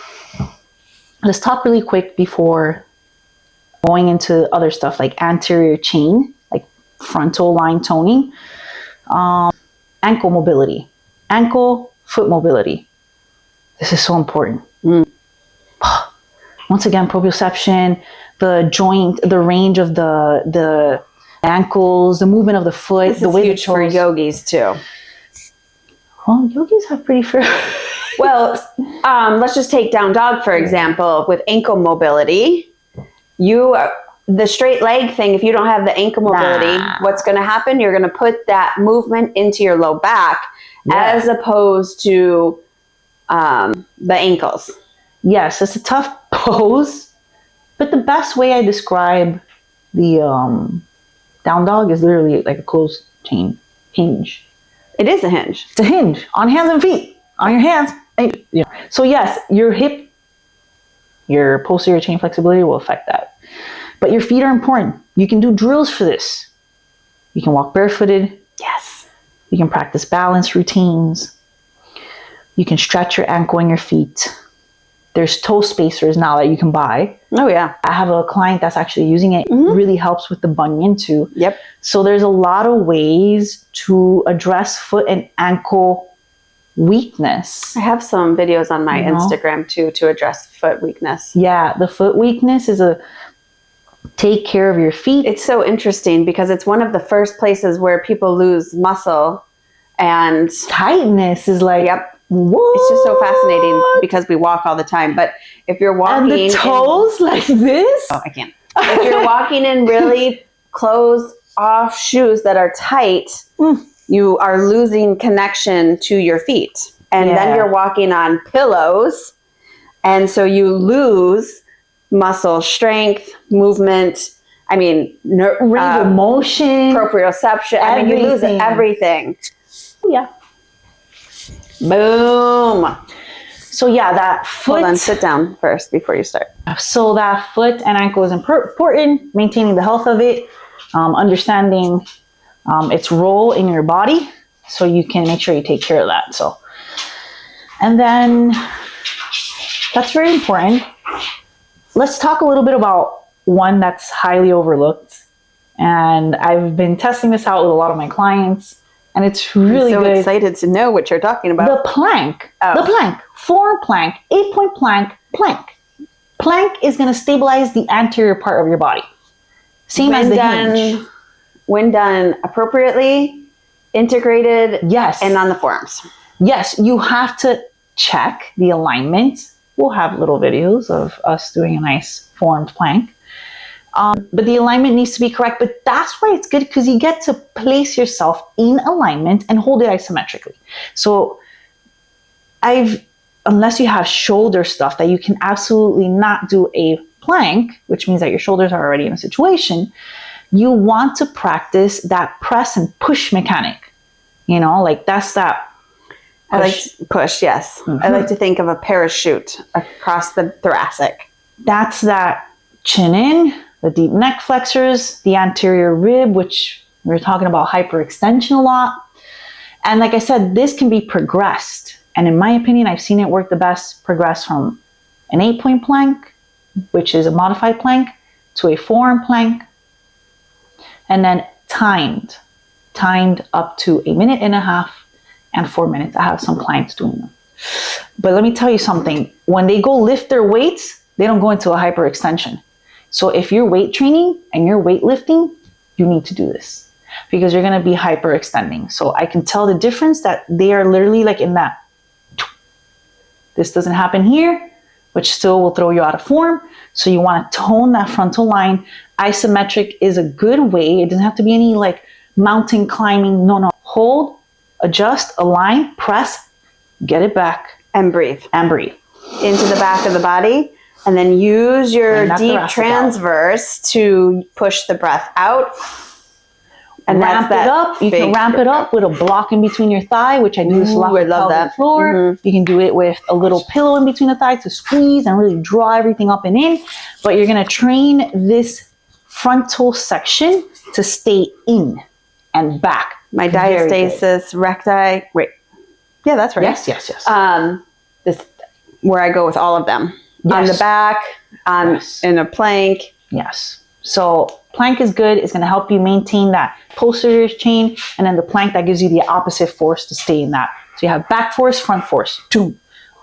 Speaker 2: let's talk really quick before going into other stuff like anterior chain, like frontal line toning, ankle mobility, ankle foot mobility. This is so important. Once again, proprioception, the joint, the range of the ankles, the movement of the foot,
Speaker 1: the way huge for yogis too.
Speaker 2: Well, yogis have pretty fair.
Speaker 1: Well, let's just take down dog for example. With ankle mobility, the straight leg thing. If you don't have the ankle mobility, what's going to happen? You're going to put that movement into your low back as opposed to the ankles.
Speaker 2: Yes, it's a tough pose. But the best way I describe the down dog is literally like a closed chain hinge.
Speaker 1: It is a hinge.
Speaker 2: It's a hinge on hands and feet. On your hands. So yes, your hip, your posterior chain flexibility will affect that. But your feet are important. You can do drills for this. You can walk barefooted.
Speaker 1: Yes.
Speaker 2: You can practice balance routines. You can stretch your ankle and your feet. There's toe spacers now that you can buy.
Speaker 1: Oh, yeah.
Speaker 2: I have a client that's actually using it. It really helps with the bunion too.
Speaker 1: Yep.
Speaker 2: So there's a lot of ways to address foot and ankle weakness.
Speaker 1: I have some videos on my Instagram too to address foot weakness.
Speaker 2: Yeah, the foot weakness is take care of your feet.
Speaker 1: It's so interesting because it's one of the first places where people lose muscle and
Speaker 2: tightness is like,
Speaker 1: what? It's just so fascinating because we walk all the time. But if you're walking
Speaker 2: and the toes like this,
Speaker 1: I can't. If you're walking in really closed off shoes that are tight, you are losing connection to your feet, and then you're walking on pillows, and so you lose muscle strength, movement. I mean,
Speaker 2: range of motion,
Speaker 1: proprioception. I mean, you lose everything.
Speaker 2: Yeah.
Speaker 1: Boom.
Speaker 2: So yeah, that foot.
Speaker 1: Hold on, sit down first before you start.
Speaker 2: So that foot and ankle is important. Maintaining the health of it, understanding its role in your body, so you can make sure you take care of that. So, and then that's very important. Let's talk a little bit about one that's highly overlooked, and I've been testing this out with a lot of my clients. And it's really
Speaker 1: I'm so
Speaker 2: good.
Speaker 1: Excited to know what you're talking about.
Speaker 2: The plank. The plank. 4-plank, 8-point plank, plank. Plank is going to stabilize the anterior part of your body. Same as the hinge.
Speaker 1: when done appropriately, integrated,
Speaker 2: Yes.
Speaker 1: and on the forms.
Speaker 2: Yes, you have to check the alignment. We'll have little videos of us doing a nice formed plank. But the alignment needs to be correct. But that's why it's good, because you get to place yourself in alignment and hold it isometrically. So unless you have shoulder stuff that you can absolutely not do a plank, which means that your shoulders are already in a situation, you want to practice that press and push mechanic. Like that's that push.
Speaker 1: I like push, yes. Mm-hmm. I like to think of a parachute across the thoracic.
Speaker 2: That's that chin in, the deep neck flexors, the anterior rib, which we were talking about hyperextension a lot. And like I said, this can be progressed. And in my opinion, I've seen it work the best, progress from an 8-point plank, which is a modified plank, to a 4-arm plank, and then timed up to 1.5 minutes and 4 minutes. I have some clients doing them. But let me tell you something. When they go lift their weights, they don't go into a hyperextension. So if you're weight training and you're weightlifting, you need to do this, because you're going to be hyperextending. So I can tell the difference that they are literally like in that. This doesn't happen here, which still will throw you out of form. So you want to tone that frontal line. Isometric is a good way. It doesn't have to be any like mountain climbing. No. Hold, adjust, align, press, get it back.
Speaker 1: And breathe.
Speaker 2: Into
Speaker 1: the back of the body. And then use your deep transverse to push the breath out. And
Speaker 2: ramp it up. You can ramp it up with a block in between your thigh, which I do this a lot with pelvic floor. Mm-hmm. You can do it with a little pillow in between the thighs to squeeze and really draw everything up and in. But you're going to train this frontal section to stay in and back.
Speaker 1: My diastasis recti. Wait. Yeah, that's right.
Speaker 2: Yes.
Speaker 1: This where I go with all of them. Yes. On the back, in a plank.
Speaker 2: Yes. So plank is good. It's going to help you maintain that posterior chain. And then the plank, that gives you the opposite force to stay in that. So you have back force, front force,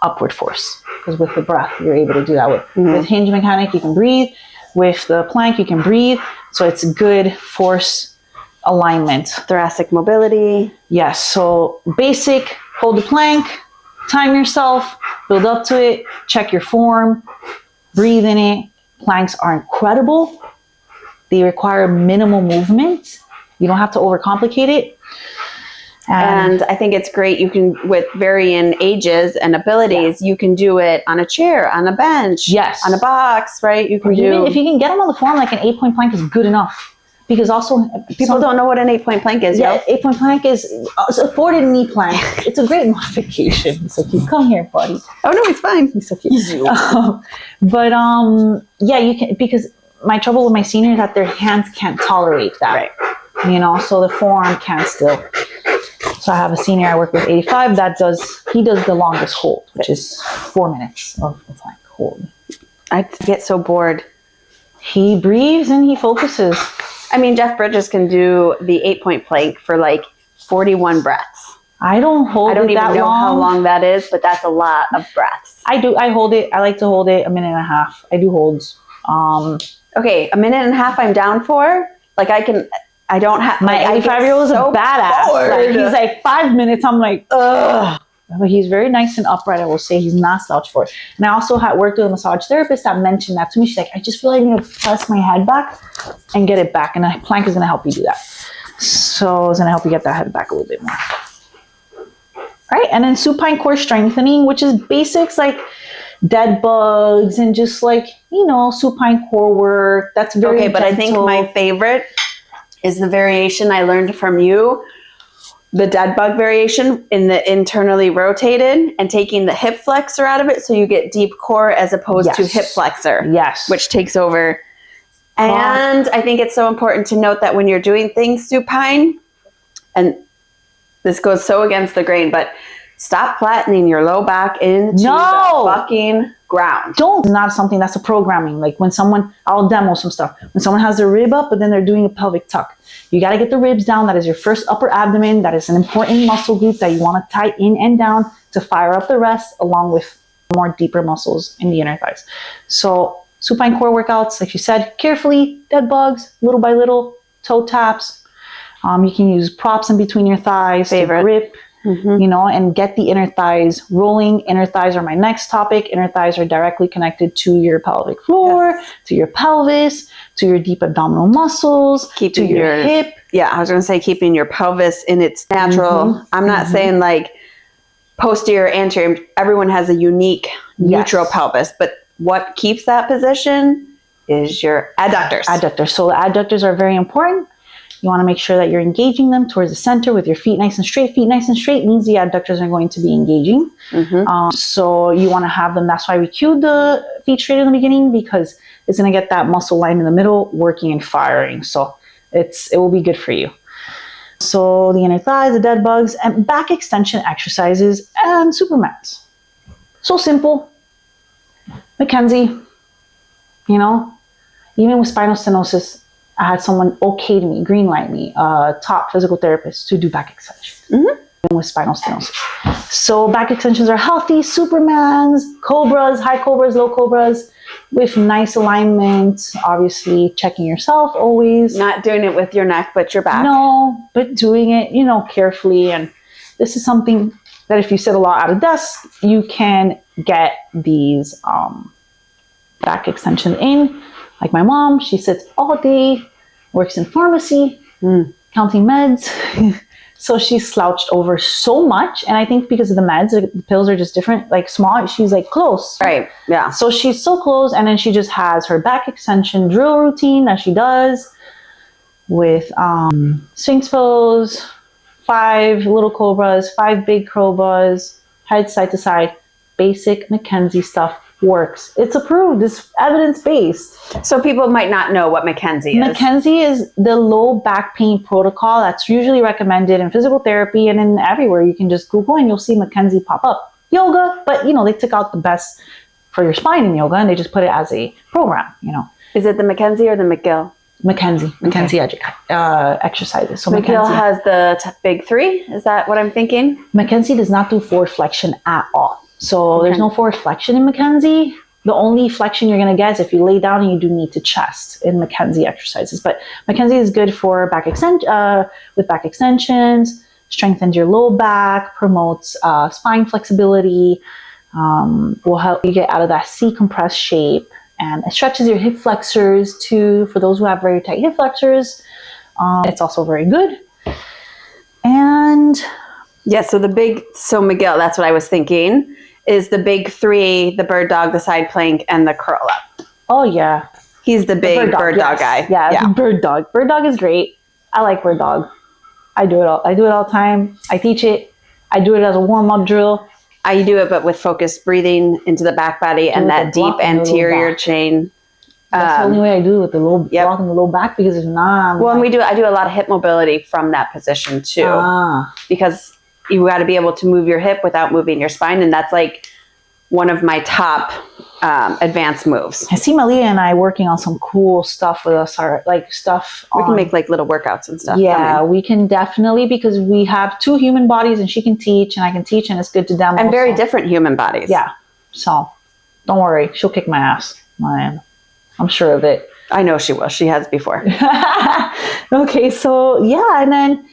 Speaker 2: upward force. Because with the breath, you're able to do that. With hinge mechanic, you can breathe. With the plank, you can breathe. So it's good force alignment.
Speaker 1: Thoracic mobility.
Speaker 2: Yes. So basic, hold the plank, time yourself, build up to it, check your form, breathe in it. Planks are incredible. They require minimal movement. You don't have to overcomplicate it.
Speaker 1: And I think it's great. You can, with varying ages and abilities, you can do it on a chair, on a bench, on a box, right? You can
Speaker 2: even if you can get them on the form, like an 8-point plank is good enough. Because also
Speaker 1: people don't know what an 8-point plank is.
Speaker 2: Yeah, 8-point plank is a supported knee plank. It's a great modification. He's so cute. Come here, buddy.
Speaker 1: Oh no, he's fine.
Speaker 2: He's so cute. You can, because my trouble with my seniors is that their hands can't tolerate that. Right. So the forearm can't still. So I have a senior I work with, 85, he does the longest hold, which is 4 minutes of the plank hold.
Speaker 1: I get so bored.
Speaker 2: He breathes and he focuses.
Speaker 1: I mean, Jeff Bridges can do the 8-point plank for like 41 breaths.
Speaker 2: I don't even know
Speaker 1: how long that is, but that's a lot of breaths.
Speaker 2: I hold it. I like to hold it 1.5 minutes. I do holds.
Speaker 1: Okay, 1.5 minutes I'm down for. Like I don't have.
Speaker 2: My 85-year-old is a badass. Like, he's like 5 minutes. I'm like, ugh. But he's very nice and upright, I will say. He's not slouched for it. And I also worked with a massage therapist that mentioned that to me. She's like, I just feel like I need to press my head back and get it back. And a plank is going to help you do that. So it's going to help you get that head back a little bit more. Right? And then supine core strengthening, which is basics like dead bugs and just like, supine core work. That's very
Speaker 1: okay, but gentle. I think my favorite is the variation I learned from you. The dead bug variation in the internally rotated and taking the hip flexor out of it, so you get deep core as opposed to hip flexor.
Speaker 2: Yes.
Speaker 1: Which takes over. And I think it's so important to note that when you're doing things supine, and this goes so against the grain, but stop flattening your low back into the fucking ground.
Speaker 2: Not something that's a programming. Like when I'll demo some stuff. When someone has their rib up, but then they're doing a pelvic tuck. You got to get the ribs down. That is your first upper abdomen. That is an important muscle group that you want to tie in and down to fire up the rest, along with more deeper muscles in the inner thighs. So supine core workouts, like you said, carefully, dead bugs, little by little, toe taps. You can use props in between your thighs to grip, and get the inner thighs rolling. Inner thighs are my next topic. Inner thighs are directly connected to your pelvic floor, to your pelvis, to your deep abdominal muscles, to your hip.
Speaker 1: Yeah, I was going to say keeping your pelvis in its natural. I'm not saying like posterior, anterior. Everyone has a unique neutral pelvis, but what keeps that position is your adductors.
Speaker 2: So the adductors are very important. You want to make sure that you're engaging them towards the center with your feet nice and straight. Feet nice and straight means the adductors are going to be engaging. So you want to have them. That's why we cued the feet straight in the beginning, because it's going to get that muscle line in the middle working and firing. So it will be good for you. So the inner thighs, the dead bugs, and back extension exercises and Supermans. So simple. Mackenzie, even with spinal stenosis, I had someone okay to me, green light me, top physical therapist to do back extension with spinal stenosis. So back extensions are healthy, Supermans, cobras, high cobras, low cobras, with nice alignment. Obviously, checking yourself always.
Speaker 1: Not doing it with your neck, but your back.
Speaker 2: No, but doing it, carefully. And this is something that if you sit a lot at a desk, you can get these back extensions in. Like my mom, she sits all day, works in pharmacy, counting meds. So she's slouched over so much. And I think because of the meds, the pills are just different, like small, she's like close.
Speaker 1: Right, yeah.
Speaker 2: So she's so close. And then she just has her back extension drill routine that she does with Sphinx pose, 5 little cobras, 5 big cobras, head side to side. Basic Mackenzie stuff works. It's approved. It's evidence-based.
Speaker 1: So people might not know what Mackenzie is.
Speaker 2: Mackenzie is the low back pain protocol that's usually recommended in physical therapy and in everywhere. You can just Google and you'll see Mackenzie pop up. Yoga, but they took out the best for your spine in yoga and they just put it as a program,
Speaker 1: Is it the Mackenzie or the McGill?
Speaker 2: Mackenzie exercises. So
Speaker 1: McGill has the big 3. Is that what I'm thinking?
Speaker 2: Mackenzie does not do forward flexion at all. So there's no forward flexion in Mackenzie. The only flexion you're going to get is if you lay down and you do knee to chest in Mackenzie exercises. But Mackenzie is good for with back extensions, strengthens your low back, promotes spine flexibility, will help you get out of that C compressed shape, and it stretches your hip flexors too. For those who have very tight hip flexors, it's also very good. And
Speaker 1: yeah, so McGill, that's what I was thinking, is the big 3, the bird dog, the side plank, and the curl up.
Speaker 2: Oh, yeah.
Speaker 1: He's the big bird dog guy.
Speaker 2: Yeah, bird dog. Bird dog is great. I like bird dog. I do it all the time. I teach it. I do it as a warm-up drill.
Speaker 1: I do it, but with focused breathing into the back body and that deep anterior chain.
Speaker 2: That's the only way I do it, with the low block and the low back, because if not...
Speaker 1: Well, and I do a lot of hip mobility from that position too. Because you got to be able to move your hip without moving your spine. And that's like one of my top advanced moves.
Speaker 2: I see Malia and I working on some cool stuff with us,
Speaker 1: We can make like little workouts and stuff.
Speaker 2: Yeah, we can definitely, because we have 2 human bodies and she can teach and I can teach, and it's good to demo.
Speaker 1: And very different human bodies.
Speaker 2: Yeah. So don't worry. She'll kick my ass. I'm sure of it.
Speaker 1: I know she will. She has before.
Speaker 2: Okay. So yeah. And then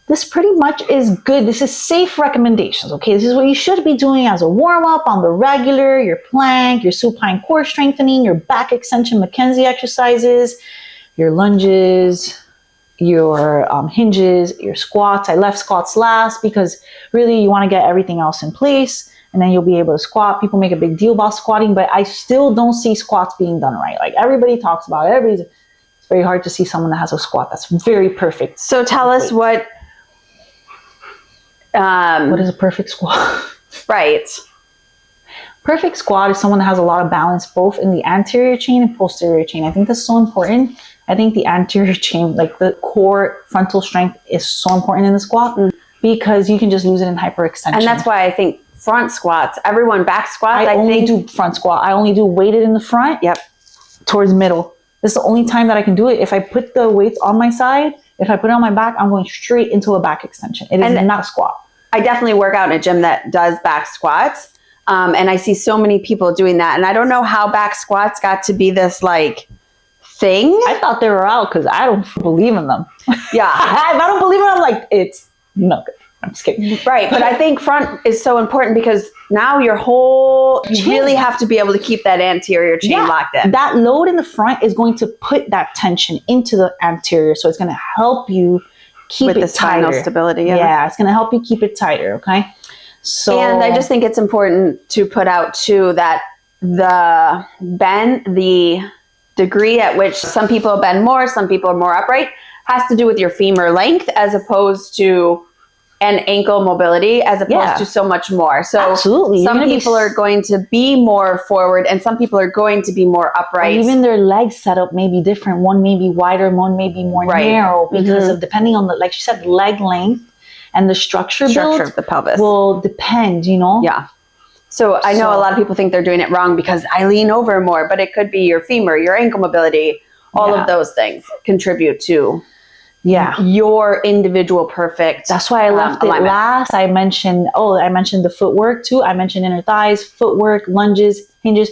Speaker 2: this pretty much is good. This is safe recommendations. Okay. This is what you should be doing as a warm up on the regular, your plank, your supine core strengthening, your back extension Mackenzie exercises, your lunges, your hinges, your squats. I left squats last because really you want to get everything else in place, and then you'll be able to squat. People make a big deal about squatting, but I still don't see squats being done right. Like everybody talks about it. It's very hard to see someone that has a squat that's very perfect.
Speaker 1: So tell us what
Speaker 2: is a perfect squat?
Speaker 1: Right.
Speaker 2: Perfect squat is someone that has a lot of balance both in the anterior chain and posterior chain. I think that's so important. I think the anterior chain, like the core frontal strength, is so important in the squat because you can just lose it in hyperextension.
Speaker 1: And that's why I think front squats, everyone back squats.
Speaker 2: I only do front squat. I only do weighted in the front.
Speaker 1: Yep.
Speaker 2: Towards middle. This is the only time that I can do it. If I put the weights on my side, if I put it on my back, I'm going straight into a back extension. It is not a squat.
Speaker 1: I definitely work out in a gym that does back squats. And I see so many people doing that. And I don't know how back squats got to be this like thing.
Speaker 2: I thought they were out because I don't believe in them.
Speaker 1: Yeah.
Speaker 2: If I don't believe in them, I'm like, it's no good. I'm just kidding.
Speaker 1: Right. But I think front is so important because now you really have to be able to keep that anterior chain locked in.
Speaker 2: That load in the front is going to put that tension into the anterior. So it's going to help you keep
Speaker 1: with
Speaker 2: it
Speaker 1: the spinal
Speaker 2: tighter.
Speaker 1: stability.
Speaker 2: Yeah, it's going to help you keep it tighter. Okay. So,
Speaker 1: and I just think it's important to put out too that the degree at which some people bend more, some people are more upright, has to do with your femur length as opposed to an ankle mobility as opposed to so much more. So
Speaker 2: absolutely.
Speaker 1: Some people are going to be more forward and some people are going to be more upright.
Speaker 2: Or even their leg setup may be different. One may be wider, one may be more narrow because of depending on the, like she said, leg length and the structure
Speaker 1: of the pelvis
Speaker 2: will depend, you know?
Speaker 1: Yeah. So I know a lot of people think they're doing it wrong because I lean over more, but it could be your femur, your ankle mobility, all of those things contribute to your individual perfect.
Speaker 2: That's why I left it last. I mentioned the footwork too. I mentioned inner thighs, footwork, lunges, hinges.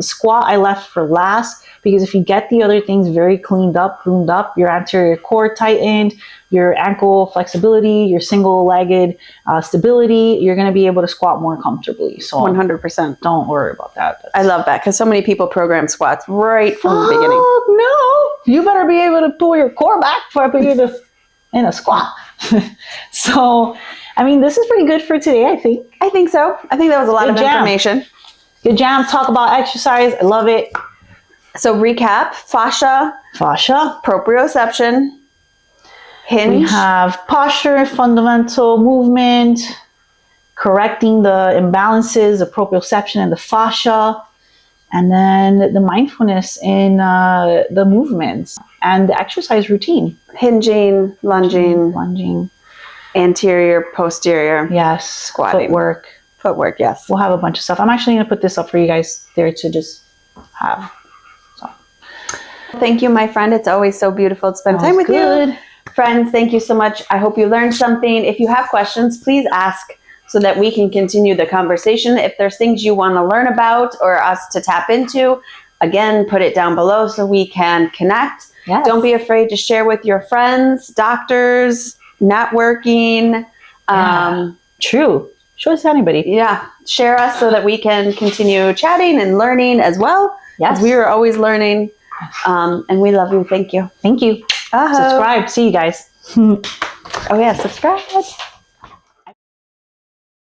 Speaker 2: Squat I left for last because if you get the other things very groomed up, your anterior core tightened, your ankle flexibility, your single-legged stability, you're going to be able to squat more comfortably. So
Speaker 1: 100%.
Speaker 2: Don't worry about that.
Speaker 1: I love that because so many people program squats right from the beginning.
Speaker 2: No, you better be able to pull your core back for you in a squat. So, I mean, this is pretty good for today, I think.
Speaker 1: I think so. I think that was a lot of information.
Speaker 2: Good jam. Talk about exercise. I love it.
Speaker 1: So recap, fascia, proprioception, hinge.
Speaker 2: We have posture, fundamental movement, correcting the imbalances, the proprioception and the fascia, and then the mindfulness in the movements and the exercise routine.
Speaker 1: Hinging, lunging, anterior, posterior.
Speaker 2: Yes.
Speaker 1: Squatting. Footwork, yes.
Speaker 2: We'll have a bunch of stuff. I'm actually going to put this up for you guys there to just have. So.
Speaker 1: Thank you, my friend. It's always so beautiful to spend time with you. Friends, thank you so much. I hope you learned something. If you have questions, please ask so that we can continue the conversation. If there's things you want to learn about or us to tap into, again, put it down below so we can connect.
Speaker 2: Yes.
Speaker 1: Don't be afraid to share with your friends, doctors, networking.
Speaker 2: True. Show us to anybody.
Speaker 1: Yeah. Share us so that we can continue chatting and learning as well.
Speaker 2: Yes.
Speaker 1: We are always learning. And we love you. Thank you.
Speaker 2: Thank you. Subscribe. See you guys.
Speaker 1: Oh, yeah. Subscribe.